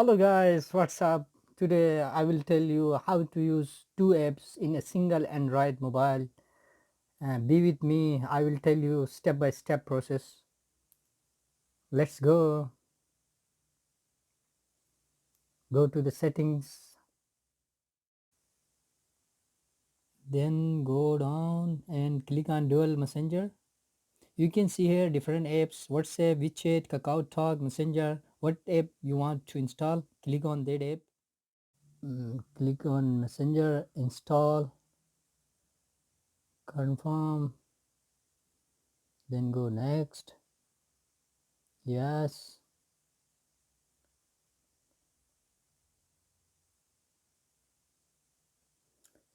Hello guys, what's up? Today I will tell you how to use two apps in a single Android mobile. Be with me, I will tell you step by step process. Let's go. Go to the settings, then go down and click on dual messenger. You can see here different apps: WhatsApp, WeChat, Kakao Talk, Messenger. What app you want to install, click on that app. Click on Messenger, install, confirm, then go next. Yes,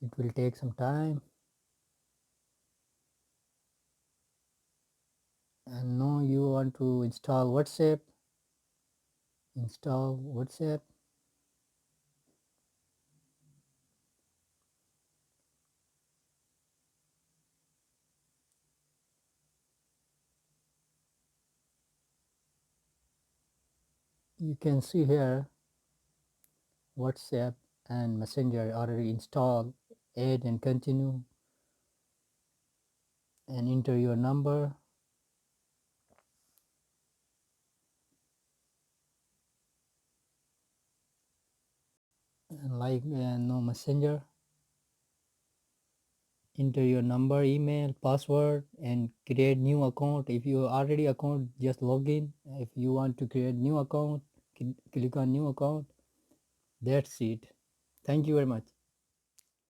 it will take some time. And now you want to install WhatsApp. Install WhatsApp. You can see here WhatsApp and Messenger already installed. Add and continue and enter your number. And like no Messenger, enter your number, email, password, and create new account. If you already account, just log in. If you want to create new account, click on new account. That's it. Thank you very much.